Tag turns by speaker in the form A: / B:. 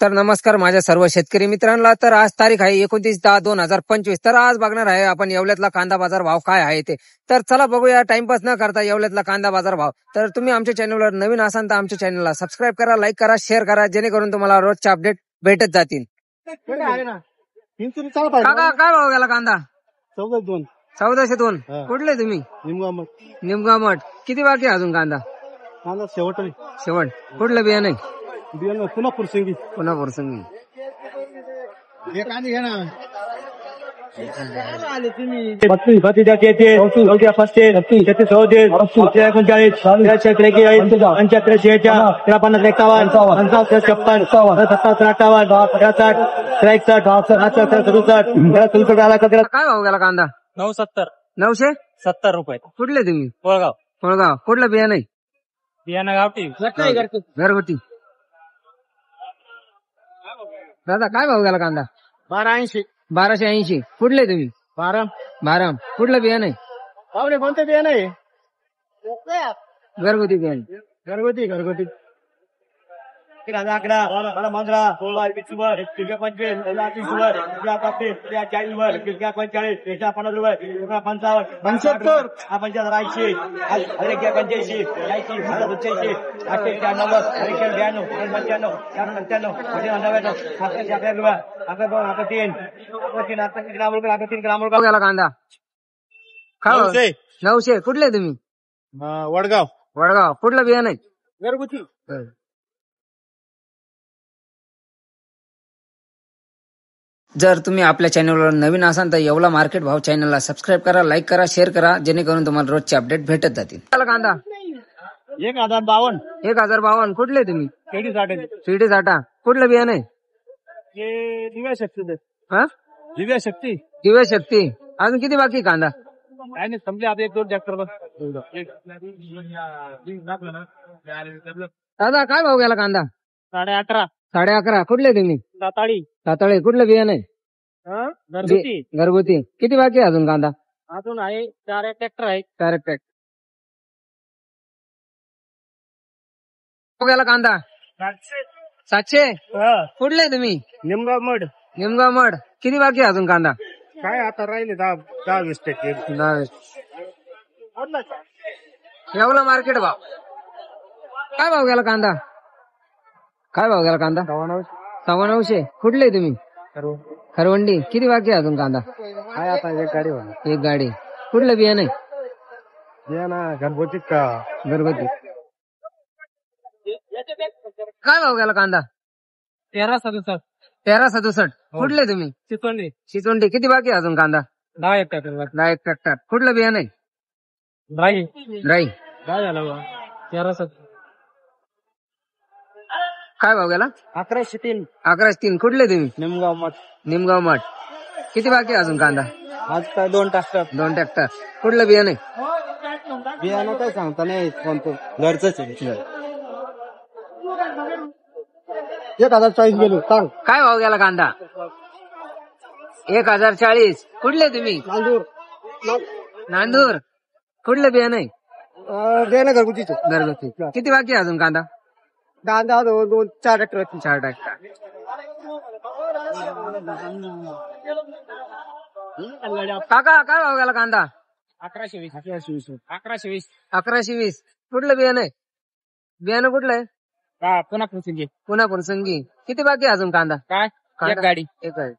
A: तर नमस्कार माझ्या सर्व शेतकरी मित्रांना. तर आज तारीख आहे 29/10/2025. तर आज बघणार आहे आपण येवल्यातला कांदा बाजार भाव काय आहे ते. तर चला बघूया, टाइमपास न करता येवल्यातला कांदा बाजार भाव. तर तुम्ही आमच्या चॅनलवर नवीन असाल तर आमच्या चॅनलला सबस्क्राईब करा, लाईक करा, शेअर करा, जेणेकरून तुम्हाला रोजचे अपडेट भेटत जातील. काका काय भाव गेला कांदा? 1402. कुठले तुम्ही? निमगाव मठ. किती बाकी आहे अजून कांदा? शेवट. कुठलं बियाणं आहे?
B: पुन्हा पुरसंगी
A: काय भाव गेला कांदा? 970
B: रुपये.
A: कुठले तुम्ही?
B: कोळगाव.
A: कुठलं बियाणं आहे?
B: बियाणं गावठी
A: घरगुती. दादा काय भाव गेला कांदा? 1280. कुठले तुम्ही? बाराम. कुठलं बियाणं आहे?
B: कोणते बियाणं आहे?
A: घरगुती बियाणं.
B: घरगुती 11 15 16 20 वर 25 40 40 वर 45 50 रुपये 55 75 85 85 85
A: भाव गेला कांदा? काय भाव? 900. कुठले तुम्ही? वडगाव. कुठलं बियाणं आहे?
B: घरगुती.
A: जर तुम्ही आपल्या चॅनलवर नवीन असाल तर येवला मार्केट भाव चॅनलला सबस्क्राईब करा, लाईक करा, शेअर करा, जेणेकरून तुम्हाला रोजचे अपडेट भेटत जातील. कांदा
B: 1052.
A: 1052. कुठले तुम्ही? शिर्डी साठा. कुठलं बियाणं आहे?
B: दिव्या शक्ती.
A: दिव्य शक्ती. अजून किती बाकी कांदा?
B: काय नाही, संपले आता 1-2 ट्रॅक्टर बस.
A: दादा काय भाव गेला कांदा?
B: 11.5.
A: 11.5. कुठले तुम्ही? साताळे. कुठलं बियाणं आहे? घरगुती. किती बाकी आहे अजून कांदा?
B: अजून आहे 4 ट्रॅक्टर आहे.
A: करेक्ट. गेला कांदा? 700. कुठले तुम्ही? निमगाव मठ. किती बाकी आहे अजून कांदा?
B: काय आता राहिले 10-20 टक्के.
A: येवला मार्केट भाव काय भाव गेला कांदा? 950. कुठले तुम्ही? खरवंडी. किती बाकी आहे अजून कांदा?
B: काय आता एक
A: गाडी. कुठलं बियाणं आहे?
B: घरगुती
A: घरगुती. काय भाव गेला कांदा? 1367. कुठले तुम्ही? चिचोंडी. किती बाकी आहे अजून कांदा?
B: 10 ट्रॅक्टर.
A: कुठलं बियाणं आहे? राई.
B: काय झालं? 1300.
A: काय भाव गेला?
B: 1103.
A: 1103. कुठले तुम्ही? निमगाव मठ. किती बाकी आहे अजून कांदा?
B: आज काय 2 ट्रॅक्टर.
A: 2 ट्रॅक्टर. कुठलं बियाणं आहे?
B: बियाणं काय सांगता नाही कोणतं, घरचंच आहे. 1040 गेलो. सांग.
A: काय भाव गेला कांदा? 1040. कुठले तुम्ही? नांदूर. कुठलं बियाणं आहे?
B: बियाणं घरगुतीच.
A: घरगुती. किती बाकी आहे अजून कांदा?
B: 4 ट्रॅक्टर.
A: 4 ट्रॅक्टर. काका काय भाव गेला कांदा? 1120. कुठलं बियाणं आहे? बियाणं कुठलं आहे?
B: पुन्हा
A: पुन्हा संगी. किती बाकी आहे अजून कांदा?
B: काय? एक गाडी.
A: एक आहे.